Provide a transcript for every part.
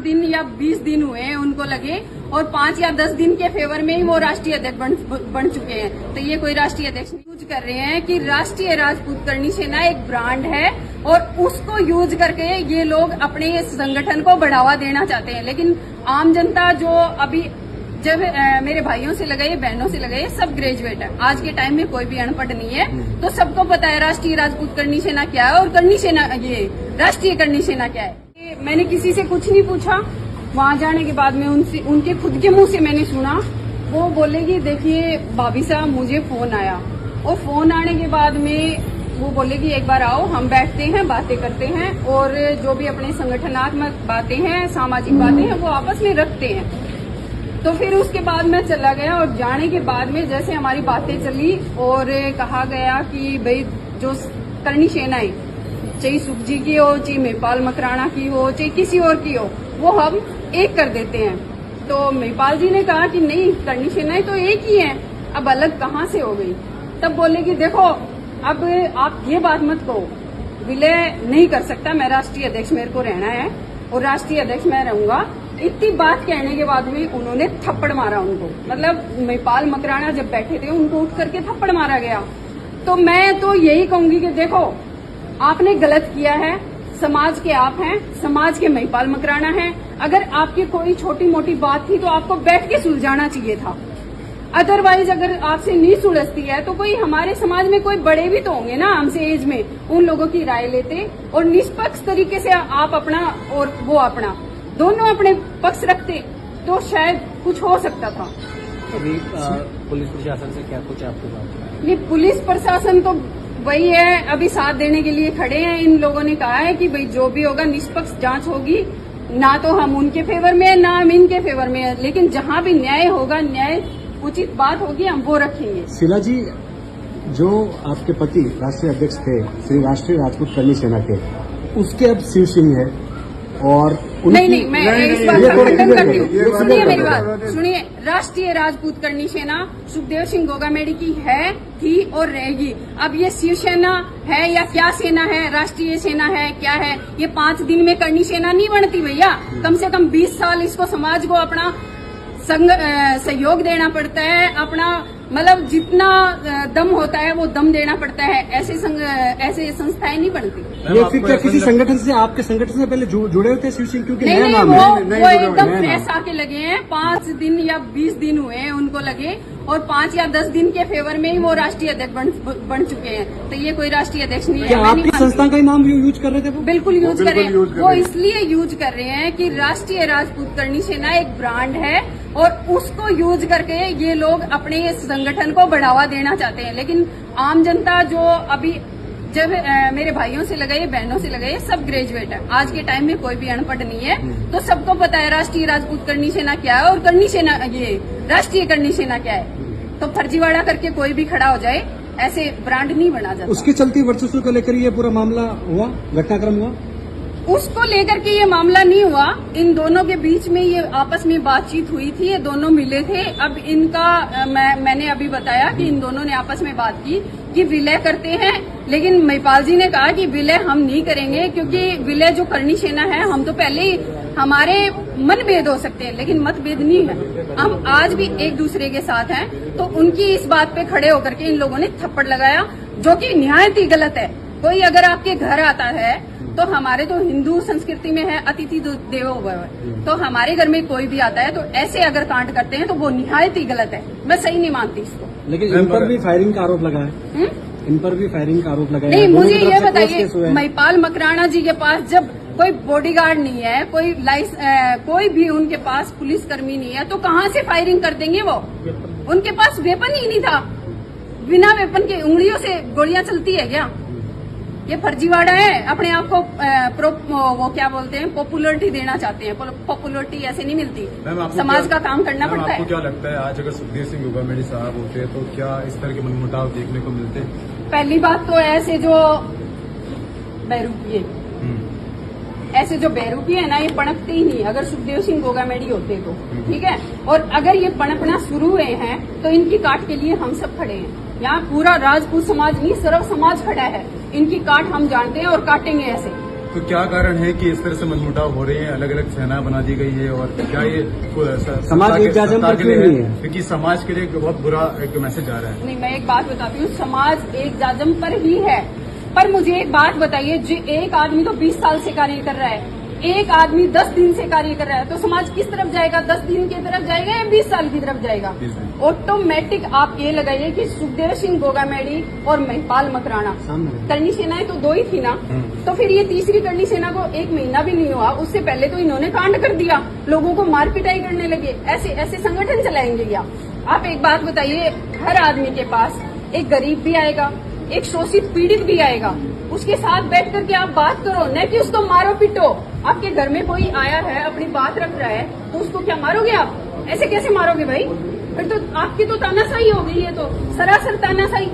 दिन या 20 दिन हुए हैं उनको लगे, और 5 या 10 दिन के फेवर में ही वो राष्ट्रीय अध्यक्ष बन चुके हैं। तो ये कोई राष्ट्रीय अध्यक्ष यूज कर रहे हैं कि राष्ट्रीय राजपूत करनी सेना एक ब्रांड है और उसको यूज करके ये लोग अपने संगठन को बढ़ावा देना चाहते हैं। लेकिन आम जनता जो अभी जब मेरे भाइयों से लगाए, बहनों से लगाए, सब ग्रेजुएट है। आज के टाइम में कोई भी अनपढ़ नहीं है, तो सबको पता है राष्ट्रीय राजपूत करनी सेना क्या है और करनी सेना ये राष्ट्रीय करनी सेना क्या है। मैंने किसी से कुछ नहीं पूछा। वहां जाने के बाद में उनके खुद के मुंह से मैंने सुना, वो बोले कि देखिए भाभी साहब मुझे फोन आया, और फोन आने के बाद में वो बोले कि एक बार आओ, हम बैठते हैं, बातें करते हैं, और जो भी अपने संगठनात्मक बातें हैं, सामाजिक बातें हैं, वो आपस में रखते हैं। तो फिर उसके बाद मैं चला गया, और जाने के बाद में जैसे हमारी बातें चली और कहा गया कि भाई जो करनी सेना है, चाहे सुख जी की हो, चाहे महिपाल मकराना की हो, चाहे किसी और की हो, वो हम एक कर देते हैं। तो महिपाल जी ने कहा कि नहीं, करनी सेना तो एक ही है, अब अलग कहाँ से हो गई। तब बोले कि देखो अब आप ये बात मत कहो, विलय नहीं कर सकता, मैं राष्ट्रीय अध्यक्ष मेरे को रहना है और राष्ट्रीय अध्यक्ष मैं रहूंगा। इतनी बात कहने के बाद में उन्होंने थप्पड़ मारा उनको, मतलब महिपाल मकराना जब बैठे थे उनको उठ करके थप्पड़ मारा गया। तो मैं तो यही कहूंगी कि देखो आपने गलत किया है, समाज के आप हैं, समाज के महिपाल मकराना हैं। अगर आपकी कोई छोटी मोटी बात थी तो आपको बैठ के सुलझाना चाहिए था। अदरवाइज अगर आपसे नहीं सुलझती है तो कोई हमारे समाज में कोई बड़े भी तो होंगे ना हमसे एज में, उन लोगों की राय लेते और निष्पक्ष तरीके से आप अपना और वो अपना दोनों अपने पक्ष रखते तो शायद कुछ हो सकता था। अभी पुलिस प्रशासन से क्या कुछ आपके बात? ये पुलिस प्रशासन तो वही है, अभी साथ देने के लिए खड़े हैं। इन लोगों ने कहा है कि भाई जो भी होगा निष्पक्ष जांच होगी, ना तो हम उनके फेवर में है ना हम इनके फेवर में है, लेकिन जहां भी न्याय होगा, न्याय उचित बात होगी, हम वो रखेंगे। शीला जी, जो आपके पति राष्ट्रीय अध्यक्ष थे श्री राष्ट्रीय राजपूत करनी सेना के, उसके अब शिव सिंह है और नहीं, मैं इस बात का खंडन करती हूँ। सुनिए मेरी बात, सुनिए। राष्ट्रीय राजपूत करनी सेना सुखदेव सिंह गोगामेडी की है, थी और रहेगी। अब ये शिवसेना है या क्या सेना है, राष्ट्रीय सेना है, क्या है, ये 5 दिन में करनी सेना नहीं बनती भैया। कम से कम 20 साल इसको समाज को अपना सहयोग देना पड़ता है, अपना मतलब जितना दम होता है वो दम देना पड़ता है। ऐसे संस्थाएं नहीं बनती। ये फिर क्या किसी संगठन से, आपके संगठन से पहले जुड़े हुए थे शिव सिंह? क्योंकि नहीं, वो एकदम फ्रेश आके लगे हैं। 5 दिन या 20 दिन हुए हैं उनको लगे, और 5 या 10 दिन के फेवर में ही वो राष्ट्रीय अध्यक्ष बन चुके हैं। तो ये कोई राष्ट्रीय अध्यक्ष नहीं है। क्या आपकी संस्था का ही नाम यूज कर रहे थे वो? बिल्कुल यूज कर रहे हैं। वो इसलिए यूज कर रहे हैं कि राष्ट्रीय राजपूत करनी सेना एक ब्रांड है और उसको यूज करके ये लोग अपने संगठन को बढ़ावा देना चाहते हैं। लेकिन आम जनता जो अभी जब मेरे भाइयों से लगाए, बहनों से लगाए, सब ग्रेजुएट है। आज के टाइम में कोई भी अनपढ़ नहीं है, तो सबको पता है राष्ट्रीय राजपूत करनी सेना क्या है और करनी सेना ये राष्ट्रीय करनी सेना क्या है। तो फर्जीवाड़ा करके कोई भी खड़ा हो जाए, ऐसे ब्रांड नहीं बना जाता। उसके चलते वर्चस्व को लेकर ये पूरा मामला हुआ, घटनाक्रम हुआ। उसको लेकर के ये मामला नहीं हुआ, इन दोनों के बीच में ये आपस में बातचीत हुई थी, ये दोनों मिले थे। अब इनका मैंने अभी बताया कि इन दोनों ने आपस में बात की कि विलय करते हैं, लेकिन महिपाल जी ने कहा कि विलय हम नहीं करेंगे, क्योंकि विलय जो करनी सेना है, हम तो पहले ही हमारे मतभेद हो सकते हैं लेकिन मतभेद नहीं है, हम आज भी एक दूसरे के साथ हैं। तो उनकी इस बात पे खड़े होकर के इन लोगों ने थप्पड़ लगाया, जो कि निहायत ही गलत है। कोई अगर आपके घर आता है तो हमारे तो हिंदू संस्कृति में है अतिथि देवो भव, तो हमारे घर में कोई भी आता है तो ऐसे अगर कांड करते हैं तो वो निहायत ही गलत है। मैं सही नहीं मानती इसको। लेकिन इन पर भी फायरिंग का आरोप लगा है। इन पर भी फायरिंग का आरोप लगा है। नहीं, मुझे ये बताइए, महिपाल मकराना जी के पास जब कोई बॉडीगार्ड नहीं है, कोई भी उनके पास पुलिसकर्मी नहीं है, तो कहाँ से फायरिंग कर देंगे वो? उनके पास वेपन ही नहीं था। बिना वेपन के उंगलियों से गोलियां चलती है क्या? ये फर्जीवाड़ा है। अपने आप को वो क्या बोलते हैं, पॉपुलरिटी देना चाहते हैं। पॉपुलरिटी ऐसे नहीं मिलती, समाज का काम करना पड़ता है। आपको क्या लगता है, आज अगर सुखदेव सिंह गोगामेडी साहब होते तो क्या इस तरह के मनमुटाव देखने को मिलते? पहली बात तो ऐसे जो बेरूपी है ना, ये पनपते ही नहीं। अगर सुखदेव सिंह गोगामेडी होते तो ठीक है, और अगर ये पनपना शुरू हुए हैं तो इनकी काट के लिए हम सब खड़े हैं। यहाँ पूरा राजपूत समाज नहीं, सर्व समाज खड़ा है। इनकी काट हम जानते हैं और काटेंगे ऐसे। तो क्या कारण है कि इस तरह से मनमुटाव हो रहे हैं, अलग अलग सेना बना दी गई है, और क्या ये समाज एक जाजम पर क्यों नहीं है? क्योंकि समाज के लिए एक बहुत बुरा एक मैसेज आ रहा है। नहीं, मैं एक बात बताती हूँ, समाज एक जाजम पर ही है। पर मुझे एक बात बताइए, जो एक आदमी तो 20 साल से कार्य कर रहा है, एक आदमी 10 दिन से कार्य कर रहा है, तो समाज किस तरफ जाएगा? 10 दिन की तरफ जाएगा या 20 साल की तरफ जाएगा? ऑटोमेटिक आप ये लगाइए कि सुखदेव सिंह गोगामेडी और महिपाल मकराना, करनी सेनाएं तो 2 ही थी ना, तो फिर ये तीसरी करनी सेना को 1 महीना भी नहीं हुआ, उससे पहले तो इन्होंने कांड कर दिया, लोगों को मार पिटाई करने लगे। ऐसे ऐसे संगठन चलाएंगे क्या? आप एक बात बताइए, हर आदमी के पास एक गरीब भी आएगा, एक शोषित पीड़ित भी आएगा, उसके साथ बैठ करके आप बात करो, न कि उसको मारो पीटो। आपके घर में कोई आया है, अपनी बात रख रहा है, तो उसको क्या मारोगे आप? ऐसे कैसे मारोगे भाई? फिर तो आपकी तो तानाशाही हो गई है, तो सरासर तानाशाही।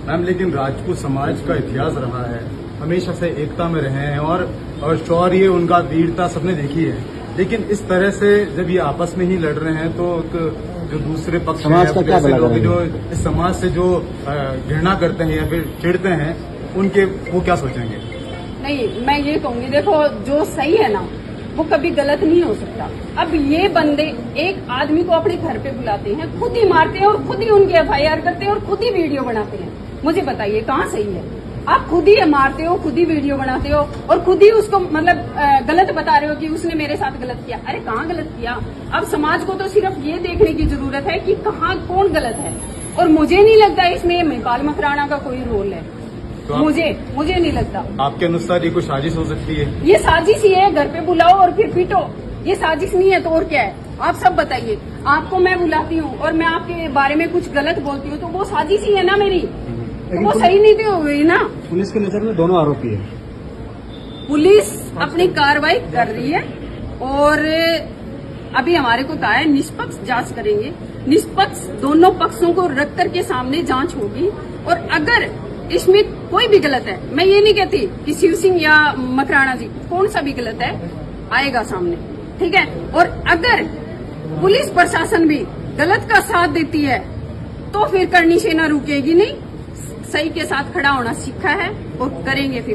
मैम, लेकिन राजपूत समाज का इतिहास रहा है, हमेशा से एकता में रहे हैं, और शौर्य, उनका वीरता सबने देखी है। लेकिन इस तरह से जब ये आपस में ही लड़ रहे हैं, तो जो दूसरे पक्ष समाज का क्या भला करेंगे? जो इस समाज से जो घृणा करते हैं या फिर चिढ़ते हैं, उनके वो क्या सोचेंगे? नहीं, मैं ये कहूंगी, देखो, जो सही है ना वो कभी गलत नहीं हो सकता। अब ये बंदे एक आदमी को अपने घर पे बुलाते हैं, खुद ही मारते हैं और खुद ही उनके FIR करते हैं और खुद ही वीडियो बनाते हैं। मुझे बताइए कहाँ सही है? आप खुद ही मारते हो, खुद ही वीडियो बनाते हो और खुद ही उसको मतलब गलत बता रहे हो कि उसने मेरे साथ गलत किया। अरे कहाँ गलत किया? अब समाज को तो सिर्फ ये देखने की जरूरत है कि कहाँ कौन गलत है, और मुझे नहीं लगता इसमें महिपाल मकराना का कोई रोल है। तो मुझे नहीं लगता। आपके अनुसार ये कोई साजिश हो सकती है? ये साजिश ही है, घर पे बुलाओ और फिर पीटो। ये साजिश नहीं है तो और क्या है? आप सब बताइए। आपको मैं बुलाती हूँ और मैं आपके बारे में कुछ गलत बोलती हूँ, तो वो साजिश ही है ना मेरी, तो वो सही नहीं हो गई ना। पुलिस की नजर में दोनों आरोपी है। पुलिस अपनी कार्रवाई कर रही है और अभी हमारे को कहा है निष्पक्ष जांच करेंगे। निष्पक्ष दोनों पक्षों को रख करके सामने जांच होगी, और अगर इसमें कोई भी गलत है, मैं ये नहीं कहती कि शिव सिंह या मकराना जी कौन सा भी गलत है, आएगा सामने, ठीक है। और अगर पुलिस प्रशासन भी गलत का साथ देती है तो फिर करनी सेना रुकेगी नहीं, सही के साथ खड़ा होना सीखा है और करेंगे फिर